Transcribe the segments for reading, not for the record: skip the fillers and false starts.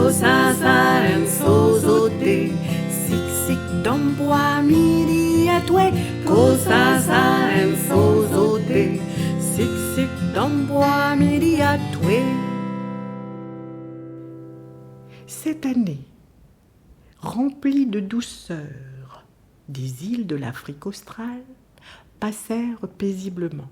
Cosasa en sozote, sik sik domboa midi atwe. Cosasa en sozote, sik sik domboa midi atwe. Cette année, remplie de douceur, des îles de l'Afrique australe passèrent paisiblement.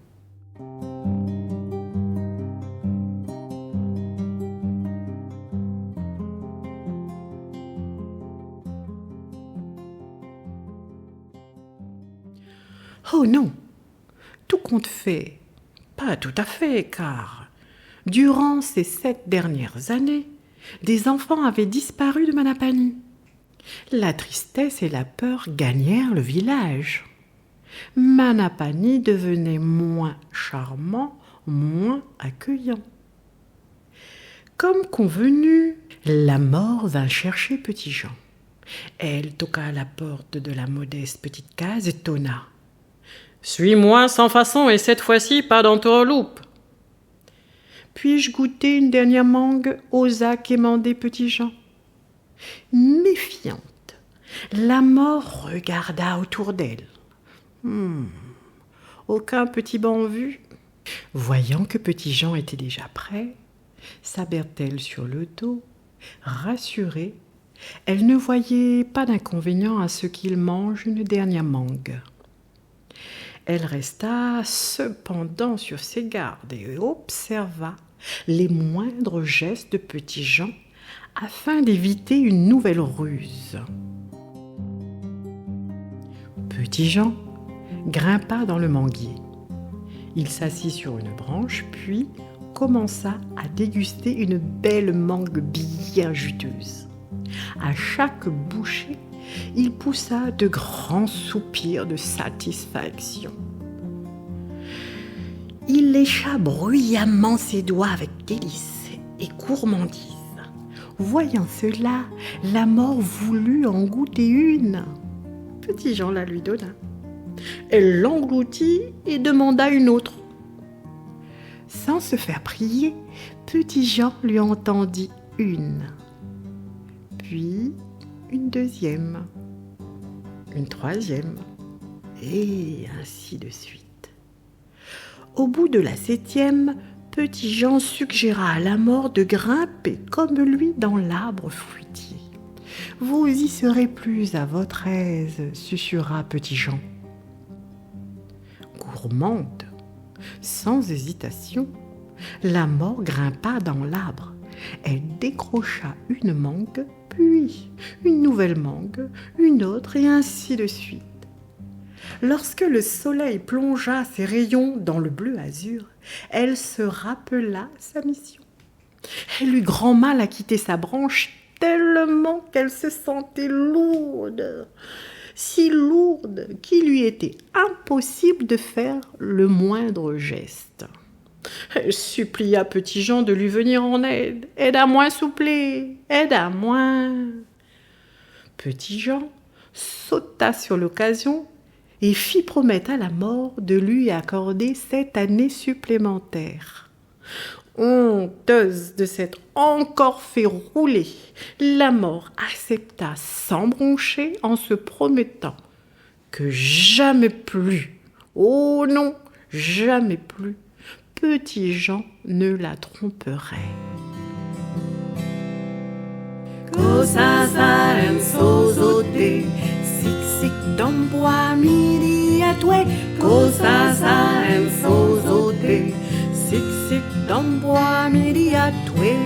Oh non, tout compte fait, pas tout à fait, car durant ces 7 dernières années, des enfants avaient disparu de Manapani. La tristesse et la peur gagnèrent le village. Manapani devenait moins charmant, moins accueillant. Comme convenu, la mort vint chercher Petit Jean. Elle toqua à la porte de la modeste petite case et tonna. « Suis-moi sans façon et cette fois-ci pas d'entourloupe. » « Puis-je goûter une dernière mangue ?» osa quémander Petit Jean. Méfiante, la mort regarda autour d'elle. Aucun petit banc en vue. Voyant que Petit Jean était déjà prêt, sa bertelle sur le dos, rassurée, elle ne voyait pas d'inconvénient à ce qu'il mange une dernière mangue. Elle resta cependant sur ses gardes et observa les moindres gestes de Petit Jean afin d'éviter une nouvelle ruse. Petit Jean grimpa dans le manguier. Il s'assit sur une branche, puis commença à déguster une belle mangue bien juteuse. À chaque bouchée, il poussa de grands soupirs de satisfaction. Il lécha bruyamment ses doigts avec délice et gourmandise. Voyant cela, la mort voulut en goûter une. Petit Jean la lui donna. Elle l'engloutit et demanda une autre. Sans se faire prier, Petit Jean lui en tendit une, puis une deuxième, une troisième, et ainsi de suite. Au bout de la 7e, Petit Jean suggéra à la mort de grimper comme lui dans l'arbre fruitier. « Vous y serez plus à votre aise », susurra Petit Jean. Gourmande, sans hésitation, la mort grimpa dans l'arbre. Elle décrocha une mangue, puis une nouvelle mangue, une autre, et ainsi de suite. Lorsque le soleil plongea ses rayons dans le bleu azur, elle se rappela sa mission. Elle eut grand mal à quitter sa branche tellement qu'elle se sentait lourde, si lourde qu'il lui était impossible de faire le moindre geste. Elle supplia Petit Jean de lui venir en aide. « Aide-à-moi, souplé, aide-à-moi » Petit Jean sauta sur l'occasion et fit promettre à la mort de lui accorder 7 années supplémentaires. Honteuse de s'être encore fait rouler, la mort accepta sans broncher en se promettant que jamais plus, oh non, jamais plus, Petit Jean ne la tromperait. Cosasa en sozote, sik sik domboa midi atwe. Cosasa en sozote, sik sik domboa midi atwe.